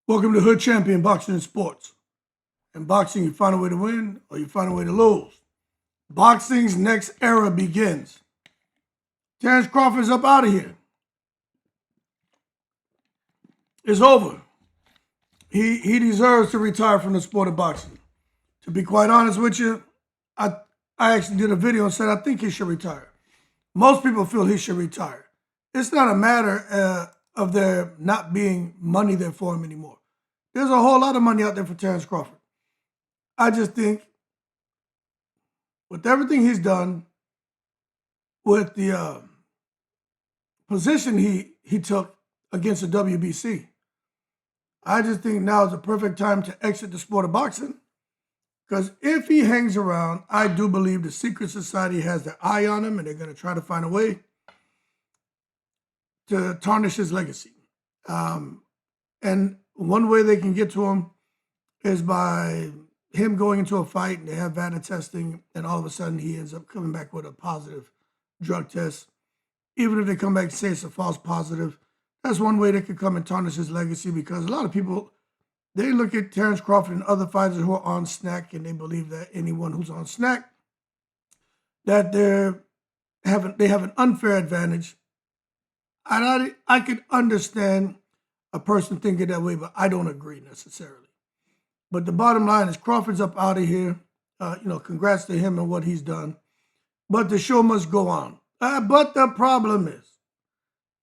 Welcome to Hood Champion Boxing and Sports. In boxing, you find a way to win or you find a way to lose. Boxing's next era begins. Terence Crawford's up out of here. It's over. He deserves to retire from the sport of boxing. To be quite honest with you, I actually did a video and said I think he should retire. Most people feel he should retire. It's not a matter of there not being money there for him anymore. There's a whole lot of money out there for Terence Crawford. I just think with everything he's done, with the position he took against the WBC, I just think now is the perfect time to exit the sport of boxing. Because if he hangs around, I do believe the secret society has their eye on him and they're going to try to find a way to tarnish his legacy. And one way they can get to him is by him going into a fight and they have VADA testing and all of a sudden he ends up coming back with a positive drug test. Even if they come back and say it's a false positive, that's one way they could come and tarnish his legacy, because a lot of people, they look at Terence Crawford and other fighters who are on snack and they believe that anyone who's on snack, that they have an unfair advantage. And I could understand a person thinking that way, but I don't agree necessarily. But the bottom line is Crawford's up out of here. Congrats to him and what he's done. But the show must go on. But the problem is,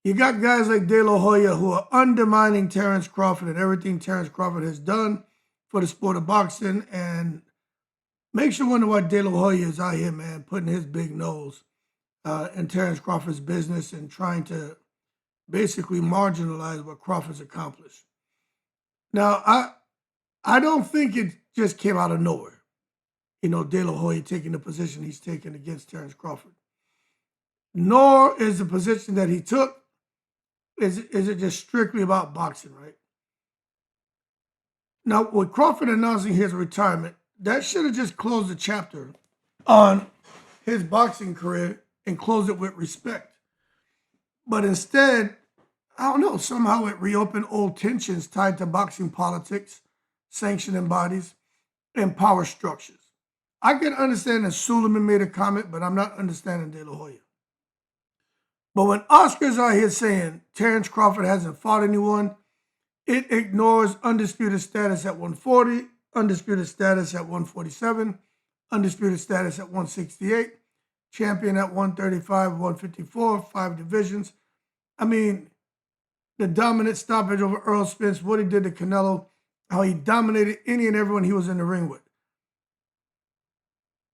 you got guys like De La Hoya who are undermining Terence Crawford and everything Terence Crawford has done for the sport of boxing. And makes you wonder why De La Hoya is out here, man, putting his big nose in Terence Crawford's business and trying to basically marginalize what Crawford's accomplished. Now, I don't think it just came out of nowhere. De La Hoya taking the position he's taken against Terence Crawford. Nor is the position that he took, is it just strictly about boxing, right? Now, with Crawford announcing his retirement, that should have just closed the chapter on his boxing career and closed it with respect. But instead, I don't know, somehow it reopened old tensions tied to boxing politics, sanctioning bodies, and power structures. I can understand that Suleiman made a comment, but I'm not understanding De La Hoya. But when Oscar's out here saying Terence Crawford hasn't fought anyone, it ignores undisputed status at 140, undisputed status at 147, undisputed status at 168, champion at 135, 154, 5 divisions. I mean, the dominant stoppage over Earl Spence, what he did to Canelo, how he dominated any and everyone he was in the ring with.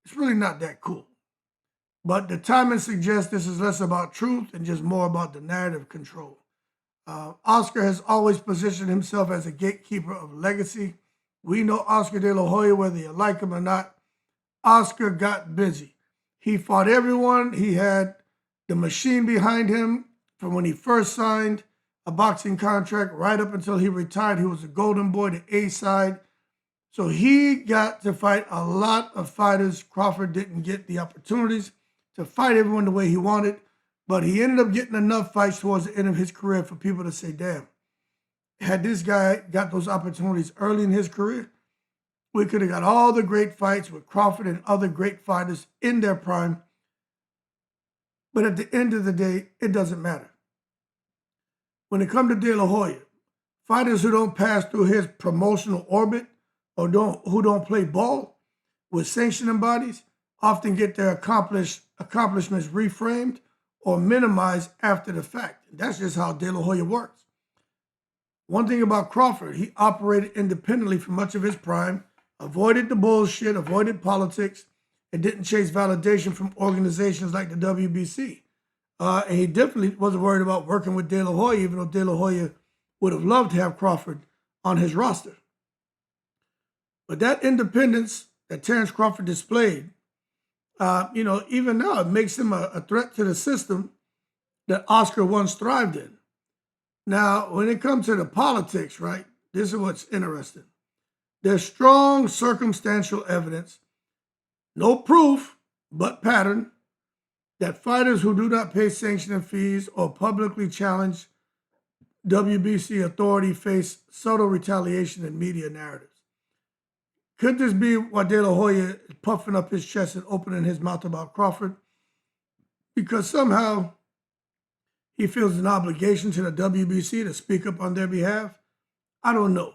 It's really not that cool. But the timing suggests this is less about truth and just more about the narrative control. Oscar has always positioned himself as a gatekeeper of legacy. We know Oscar De La Hoya, whether you like him or not. Oscar got busy. He fought everyone. He had the machine behind him from when he first signed a boxing contract right up until he retired. He was a golden boy, the A side. So he got to fight a lot of fighters. Crawford didn't get the opportunities to fight everyone the way he wanted, but he ended up getting enough fights towards the end of his career for people to say, damn, had this guy got those opportunities early in his career, we could have got all the great fights with Crawford and other great fighters in their prime. But at the end of the day, it doesn't matter. When it comes to De La Hoya, fighters who don't pass through his promotional orbit or who don't play ball with sanctioning bodies often get their accomplishments reframed or minimized after the fact. That's just how De La Hoya works. One thing about Crawford, he operated independently for much of his prime, avoided the bullshit, avoided politics, and didn't chase validation from organizations like the WBC. And he definitely wasn't worried about working with De La Hoya, even though De La Hoya would have loved to have Crawford on his roster. But that independence that Terence Crawford displayed, even now, it makes him a threat to the system that Oscar once thrived in. Now, when it comes to the politics, right, this is what's interesting. There's strong circumstantial evidence, no proof, but pattern, that fighters who do not pay sanctioning fees or publicly challenge WBC authority face subtle retaliation in media narratives. Could this be why De La Hoya is puffing up his chest and opening his mouth about Crawford? Because somehow he feels an obligation to the WBC to speak up on their behalf? I don't know.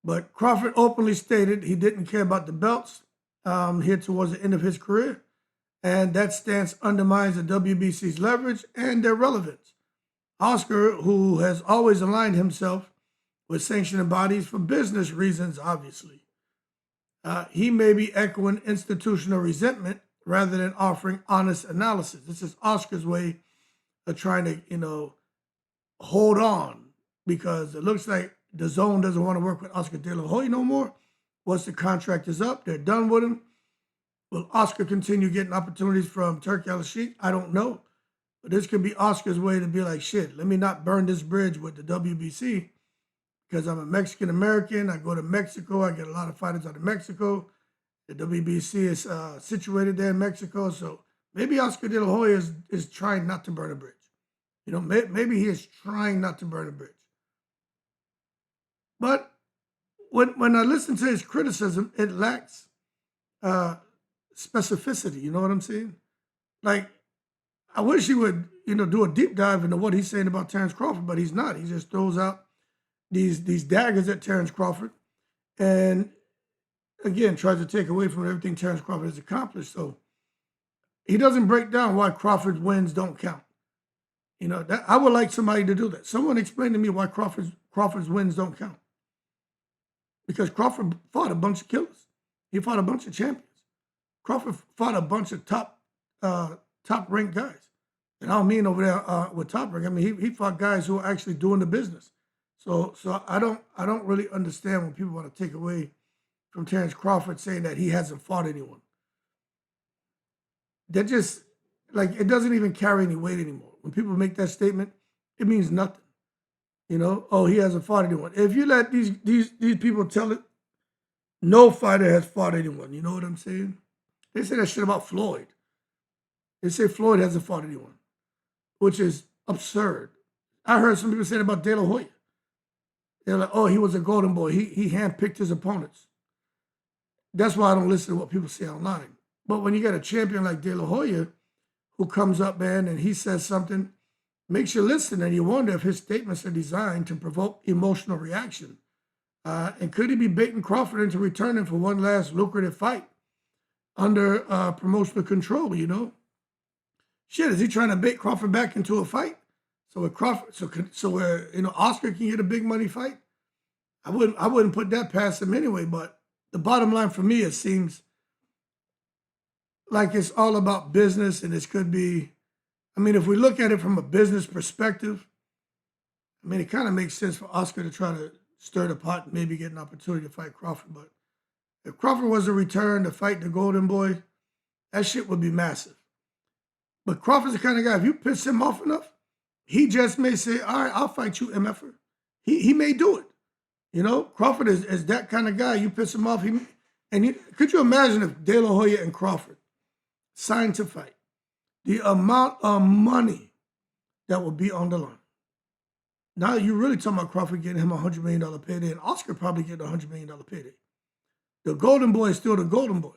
But Crawford openly stated he didn't care about the belts here towards the end of his career. And that stance undermines the WBC's leverage and their relevance. Oscar, who has always aligned himself with sanctioning bodies for business reasons, obviously, he may be echoing institutional resentment rather than offering honest analysis. This is Oscar's way of trying to, hold on, because it looks like the zone doesn't want to work with Oscar De La Hoya no more. Once the contract is up, they're done with him. Will Oscar continue getting opportunities from Turki Al-Sheikh? I don't know. But this could be Oscar's way to be like, shit, let me not burn this bridge with the WBC because I'm a Mexican-American. I go to Mexico. I get a lot of fighters out of Mexico. The WBC is situated there in Mexico. So maybe Oscar De La Hoya is trying not to burn a bridge. Maybe he is trying not to burn a bridge. But when I listen to his criticism, it lacks specificity. You know what I'm saying? Like, I wish he would, do a deep dive into what he's saying about Terence Crawford, but he's not. He just throws out these daggers at Terence Crawford and, again, tries to take away from everything Terence Crawford has accomplished. So he doesn't break down why Crawford's wins don't count. I would like somebody to do that. Someone explain to me why Crawford's wins don't count. Because Crawford fought a bunch of killers. He fought a bunch of champions. Crawford fought a bunch of top-ranked guys. And I don't mean over there with top rank. I mean, he fought guys who are actually doing the business. So I don't really understand when people want to take away from Terence Crawford saying that he hasn't fought anyone. That just, it doesn't even carry any weight anymore. When people make that statement, it means nothing. Oh, he hasn't fought anyone. If you let these people tell it, no fighter has fought anyone. You know what I'm saying? They say that shit about Floyd. They say Floyd hasn't fought anyone, which is absurd. I heard some people say about De La Hoya. They're like, oh, he was a golden boy. He handpicked his opponents. That's why I don't listen to what people say online. But when you get a champion like De La Hoya who comes up, man, and he says something, makes you listen, and you wonder if his statements are designed to provoke emotional reaction. And could he be baiting Crawford into returning for one last lucrative fight under promotional control, Shit, is he trying to bait Crawford back into a fight? So with Crawford, where Oscar can get a big money fight? I wouldn't put that past him anyway, but the bottom line for me, it seems like it's all about business, and this could be, if we look at it from a business perspective, it kind of makes sense for Oscar to try to stir the pot and maybe get an opportunity to fight Crawford. But if Crawford was to return to fight the Golden Boy, that shit would be massive. But Crawford's the kind of guy, if you piss him off enough, he just may say, all right, I'll fight you, MFer. He may do it. Crawford is that kind of guy. You piss him off, could you imagine if De La Hoya and Crawford signed to fight? The amount of money that would be on the line. Now you're really talking about Crawford getting him a $100 million payday, and Oscar probably getting a $100 million payday. The Golden Boy is still the Golden Boy,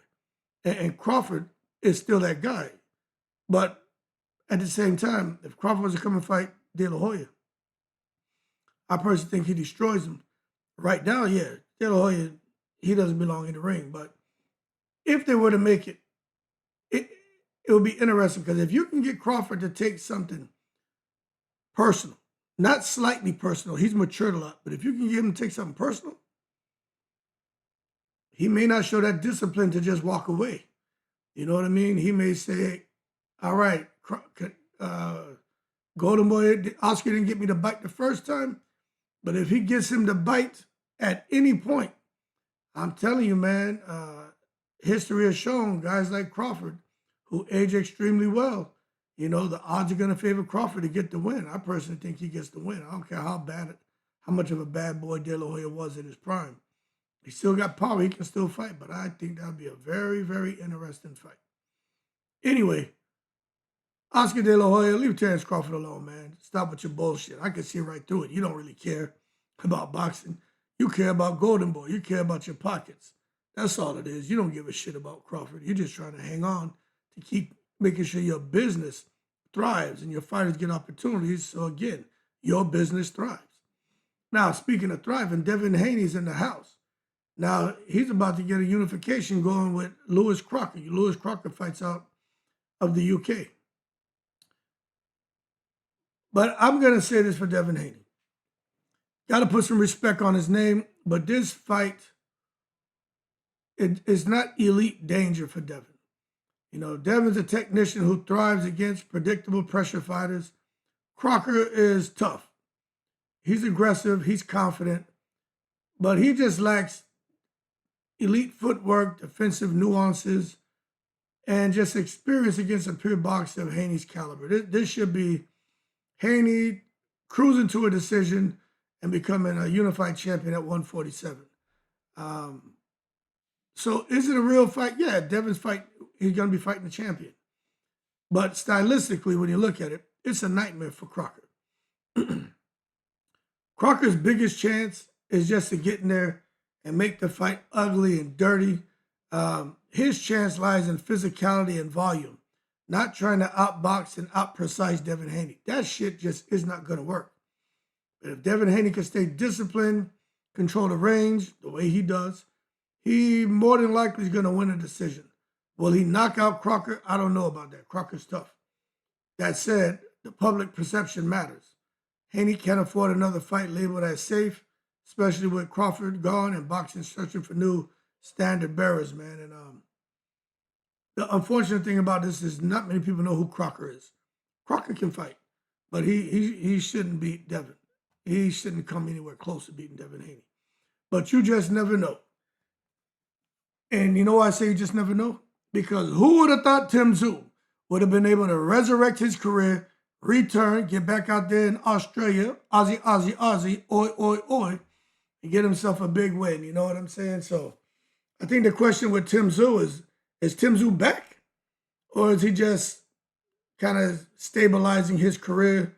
and Crawford is still that guy. But at the same time, if Crawford was to come and fight De La Hoya, I personally think he destroys him. Right now, yeah, De La Hoya, he doesn't belong in the ring. But if they were to make it, it would be interesting, because if you can get Crawford to take something personal, not slightly personal, he's matured a lot, but if you can get him to take something personal, he may not show that discipline to just walk away. You know what I mean? He may say, all right, Golden Boy, Oscar didn't get me to bite the first time, but if he gets him to bite at any point, I'm telling you, man, history has shown guys like Crawford, who age extremely well, the odds are going to favor Crawford to get the win. I personally think he gets the win. I don't care how much of a bad boy De La Hoya was in his prime. He still got power. He can still fight, but I think that would be a very, very interesting fight. Anyway, Oscar De La Hoya, leave Terence Crawford alone, man. Stop with your bullshit. I can see right through it. You don't really care about boxing. You care about Golden Boy. You care about your pockets. That's all it is. You don't give a shit about Crawford. You're just trying to hang on to keep making sure your business thrives and your fighters get opportunities. So again, your business thrives. Now, speaking of thriving, Devin Haney's in the house. Now, he's about to get a unification going with Lewis Crocker. Lewis Crocker fights out of the UK. But I'm going to say this for Devin Haney. Got to put some respect on his name, but this fight, it's not elite danger for Devin. You know, Devin's a technician who thrives against predictable pressure fighters. Crocker is tough. He's aggressive, he's confident, but he just lacks elite footwork, defensive nuances, and just experience against a pure boxer of Haney's caliber. This should be Haney cruising to a decision and becoming a unified champion at 147. So is it a real fight? Yeah, Devin's fight, he's going to be fighting the champion. But stylistically, when you look at it, it's a nightmare for Crocker. Crocker's biggest chance is just to get in there and make the fight ugly and dirty. His chance lies in physicality and volume, not trying to outbox and out-precise Devin Haney. That shit just is not going to work. But if Devin Haney can stay disciplined, control the range the way he does, he more than likely is going to win a decision. Will he knock out Crocker? I don't know about that. Crocker's tough. That said, the public perception matters. Haney can't afford another fight labeled as safe, especially with Crawford gone and boxing searching for new standard bearers, man. And the unfortunate thing about this is not many people know who Crocker is. Crocker can fight, but he shouldn't beat Devin. He shouldn't come anywhere close to beating Devin Haney. But you just never know. And you know why I say you just never know? Because who would have thought Tszyu would have been able to resurrect his career, return, get back out there in Australia, Aussie, oi, and get himself a big win. You know what I'm saying? So I think the question with Tszyu is Tszyu back? Or is he just kind of stabilizing his career,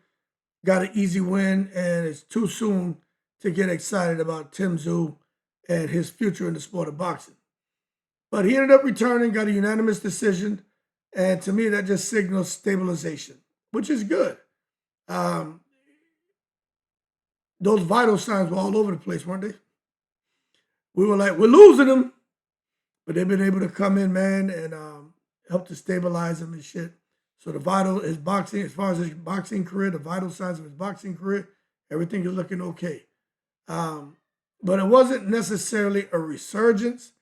got an easy win, and it's too soon to get excited about Tszyu and his future in the sport of boxing? But he ended up returning, got a unanimous decision, and to me that just signals stabilization, which is good. Those vital signs were all over the place, weren't they? We were like, we're losing them, but they've been able to come in, man, and help to stabilize him and shit. So his boxing, as far as his boxing career, the vital signs of his boxing career, everything is looking okay. But it wasn't necessarily a resurgence,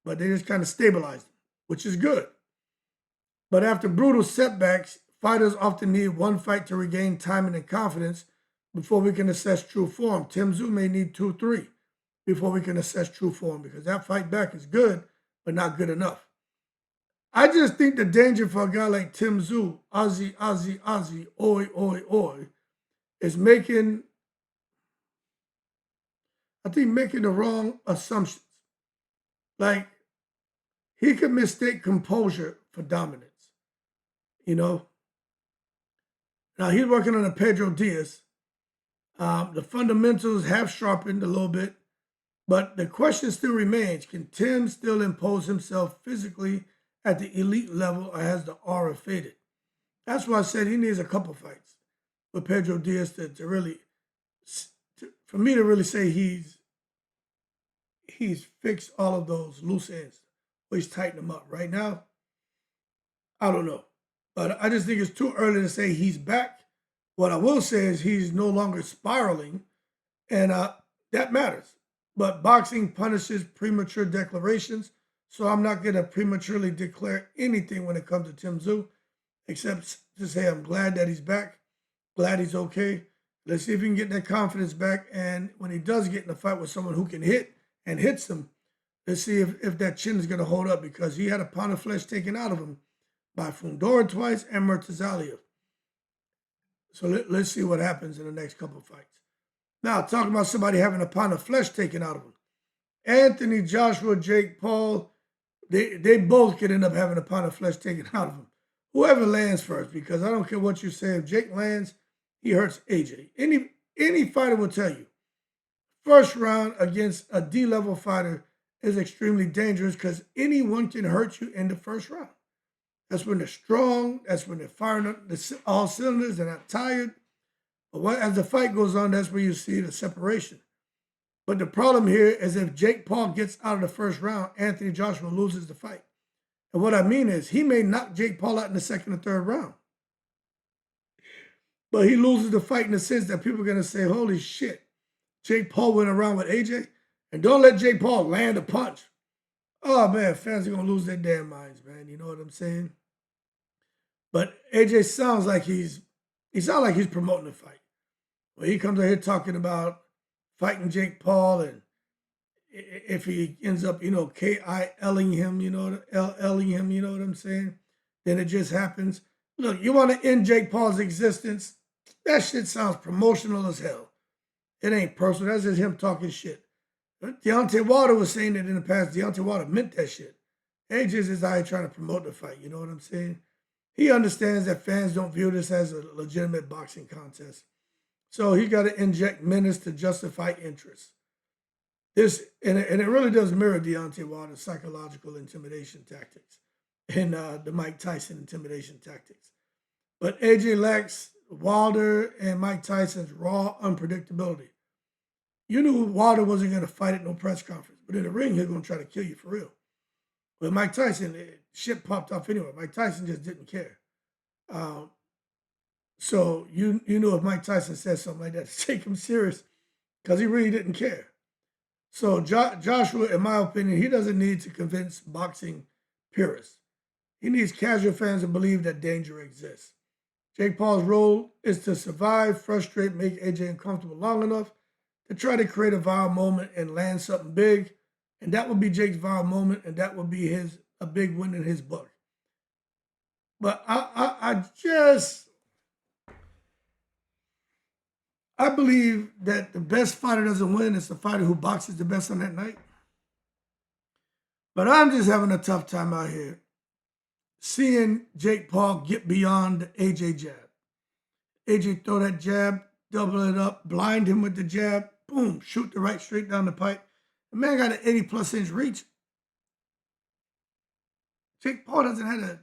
but they just kind of stabilized him, which is good. But after brutal setbacks, fighters often need one fight to regain timing and confidence before we can assess true form. Tszyu may need 2-3 before we can assess true form, because that fight back is good, but not good enough. I just think the danger for a guy like Tszyu, Aussie, oi, is making the wrong assumptions. Like, he could mistake composure for dominance, you know? Now, he's working on a Pedro Díaz. The fundamentals have sharpened a little bit, but the question still remains, can Tim still impose himself physically at the elite level, or has the aura faded? That's why I said he needs a couple fights with Pedro Díaz to really, for me to really say he's fixed all of those loose ends, or he's tightened them up. Right now, I don't know. But I just think it's too early to say he's back. What I will say is he's no longer spiraling, and that matters. But boxing punishes premature declarations, so I'm not going to prematurely declare anything when it comes to Tszyu, except to say I'm glad that he's back, glad he's okay. Let's see if he can get that confidence back, and when he does get in a fight with someone who can hit and hits him, let's see if that chin is going to hold up, because he had a pound of flesh taken out of him by Fundora twice and Murtazalia. So let's see what happens in the next couple of fights. Now, talking about somebody having a pound of flesh taken out of him. Anthony, Joshua, Jake Paul, they both could end up having a pound of flesh taken out of them. whoever lands first, because I don't care what you say. If Jake lands, he hurts AJ. Any fighter will tell you, first round against a D-level fighter is extremely dangerous because anyone can hurt you in the first round. That's when they're strong. That's when they're firing up all cylinders. They're not tired. But as the fight goes on, that's where you see the separation. But the problem here is if Jake Paul gets out of the first round, Anthony Joshua loses the fight. And what I mean is he may knock Jake Paul out in the second or third round. But he loses the fight in the sense that people are going to say, holy shit, Jake Paul went around with AJ. And don't let Jake Paul land a punch. Oh, man, fans are going to lose their damn minds, man. You know what I'm saying? But AJ sounds like he's promoting the fight. Well, he comes out here talking about fighting Jake Paul, and if he ends up, KILing him, LLing him, you know what I'm saying? Then it just happens. Look, you want to end Jake Paul's existence? That shit sounds promotional as hell. It ain't personal. That's just him talking shit. Deontay Wilder was saying that in the past. Deontay Wilder meant that shit. AJ's is out here trying to promote the fight. You know what I'm saying? He understands that fans don't view this as a legitimate boxing contest. So he got to inject menace to justify interest. And it really does mirror Deontay Wilder's psychological intimidation tactics and the Mike Tyson intimidation tactics. But AJ lacks Wilder and Mike Tyson's raw unpredictability. You knew Wilder wasn't going to fight at no press conference, but in the ring, he's going to try to kill you for real. With Mike Tyson, shit popped off anyway. Mike Tyson just didn't care. So you knew if Mike Tyson said something like that, to take him serious because he really didn't care. So Joshua, in my opinion, he doesn't need to convince boxing purists. He needs casual fans to believe that danger exists. Jake Paul's role is to survive, frustrate, make AJ uncomfortable long enough to try to create a viral moment and land something big. And that would be Jake's viral moment, and that would be a big win in his book. But I believe that the best fighter doesn't win. It's the fighter who boxes the best on that night. But I'm just having a tough time out here seeing Jake Paul get beyond the AJ jab. AJ throw that jab, double it up, blind him with the jab, boom, shoot the right straight down the pipe. The man got an 80-plus inch reach. Jake Paul doesn't have a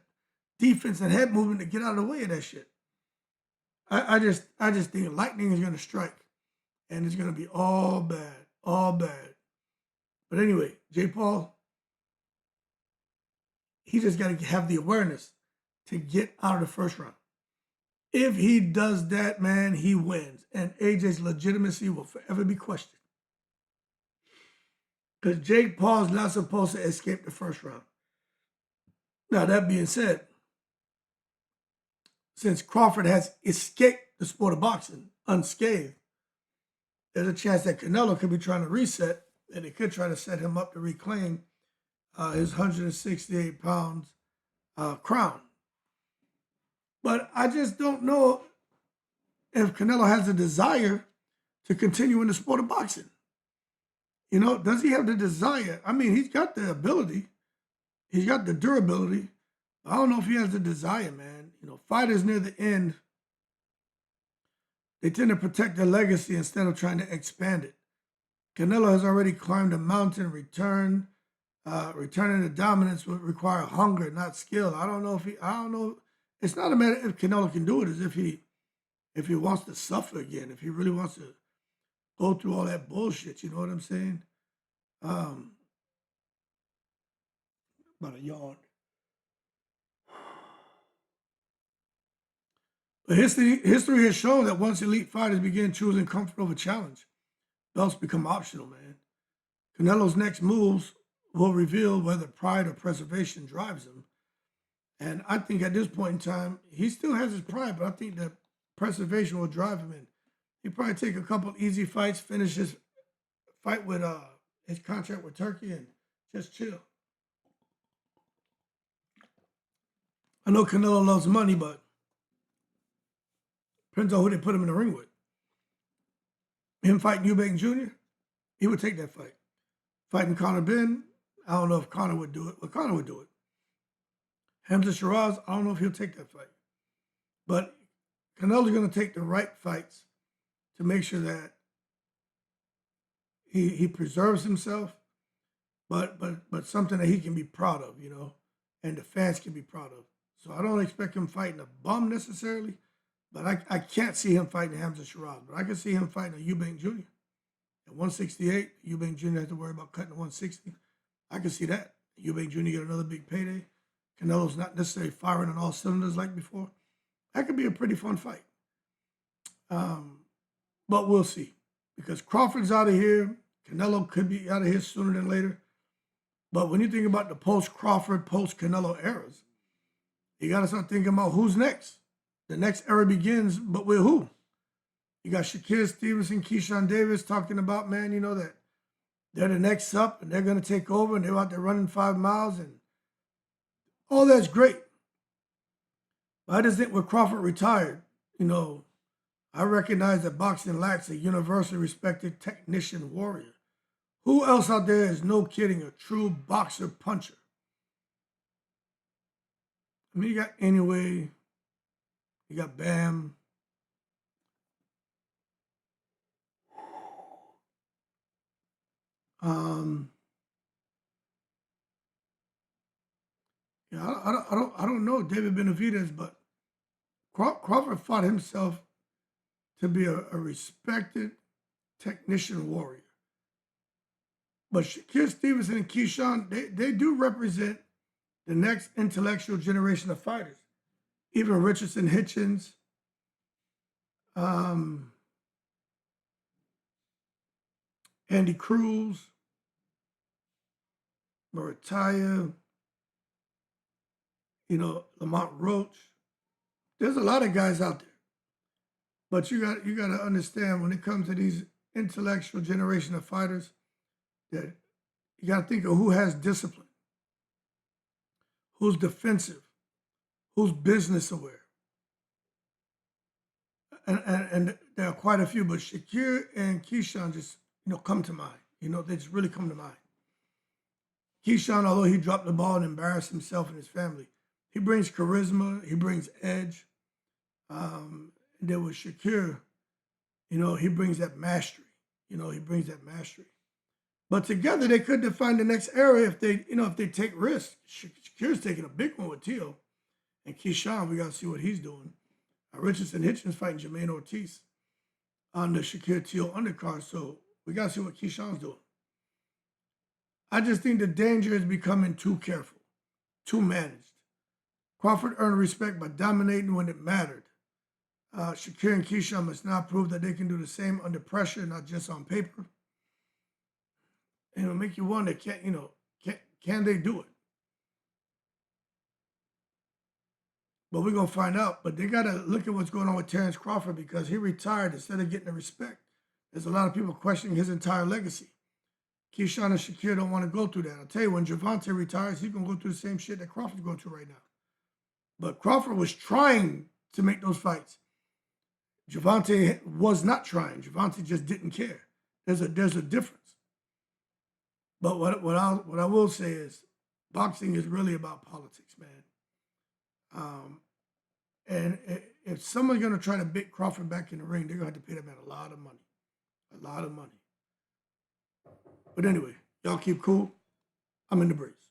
defense and head movement to get out of the way of that shit. I just think lightning is going to strike, and it's going to be all bad, all bad. But anyway, Jake Paul, he just got to have the awareness to get out of the first round. If he does that, man, he wins, and AJ's legitimacy will forever be questioned. Because Jake Paul's not supposed to escape the first round. Now, that being said, since Crawford has escaped the sport of boxing unscathed, there's a chance that Canelo could be trying to reset, and it could try to set him up to reclaim his 168 pounds crown. But I just don't know if Canelo has the desire to continue in the sport of boxing. You know, does he have the desire? I mean, he's got the ability. He's got the durability. I don't know if he has the desire, man. You know, fighters near the end, they tend to protect their legacy instead of trying to expand it. Canelo has already climbed a mountain. Returning to dominance would require hunger, not skill. I don't know. It's not a matter if Canelo can do it, as if he wants to suffer again, if he really wants to go through all that bullshit, you know what I'm saying? About a yawn. But history has shown that once elite fighters begin choosing comfort over challenge, belts become optional, man. Canelo's next moves will reveal whether pride or preservation drives him. And I think at this point in time, he still has his pride, but I think that preservation will drive him in. He'll probably take a couple easy fights, finish his fight with his contract with Turkey, and just chill. I know Canelo loves money, but depends on who they put him in the ring with. Him fighting Eubank Jr., he would take that fight. Fighting Conor Ben, I don't know if Conor would do it, but Conor would do it. Hamza Shiraz, I don't know if he'll take that fight. But Canelo's going to take the right fights to make sure that he preserves himself, but something that he can be proud of, and the fans can be proud of. So I don't expect him fighting a bum necessarily, but I can't see him fighting Hamza Shiraz. But I can see him fighting a Eubank Jr. At 168, Eubank Jr. has to worry about cutting to 160. I can see that. Eubank Jr. get another big payday. Canelo's not necessarily firing on all cylinders like before. That could be a pretty fun fight. But we'll see. Because Crawford's out of here. Canelo could be out of here sooner than later. But when you think about the post-Crawford, post-Canelo eras, you got to start thinking about who's next. The next era begins, but with who? You got Shakur, Stevenson, Keyshawn Davis talking about, man, that they're the next up and they're going to take over and they're out there running 5 miles and all that's great. But I just think when Crawford retired, I recognize that boxing lacks a universally respected technician warrior. Who else out there is, no kidding, a true boxer puncher? I mean, you got Anyway, you got Bam. I don't know David Benavidez, but Crawford fought himself to be a respected technician warrior. But Shakur, Stevenson, and Keyshawn, they do represent the next intellectual generation of fighters. Even Richardson, Hitchens, Andy Cruz, Murataya, Lamont Roach. There's a lot of guys out there. But you got to understand when it comes to these intellectual generation of fighters that you got to think of who has discipline, who's defensive, who's business aware. And there are quite a few, but Shakur and Keyshawn just, come to mind. They just really come to mind. Keyshawn, although he dropped the ball and embarrassed himself and his family, he brings charisma, he brings edge. There was Shakur, he brings that mastery. He brings that mastery. But together they could define the next era if they take risks. Shakur's taking a big one with Tszyu. And Keyshawn, we got to see what he's doing. Richardson Hitchens fighting Jermaine Ortiz on the Shakur Tszyu undercard. So we got to see what Keyshawn's doing. I just think the danger is becoming too careful, too managed. Crawford earned respect by dominating when it mattered. Shakur and Keyshawn must now prove that they can do the same under pressure, not just on paper. And it'll make you wonder, can they do it? But we're going to find out. But they got to look at what's going on with Terence Crawford because he retired instead of getting the respect. There's a lot of people questioning his entire legacy. Keyshawn and Shakur don't want to go through that. I'll tell you, when Gervonta retires, he's going to go through the same shit that Crawford's going through right now. But Crawford was trying to make those fights. Gervonta was not trying. Gervonta just didn't care. There's a difference. But what I will say is, boxing is really about politics, man. And if someone's going to try to beat Crawford back in the ring, they're going to have to pay that man a lot of money. A lot of money. But anyway, y'all keep cool. I'm in the breeze.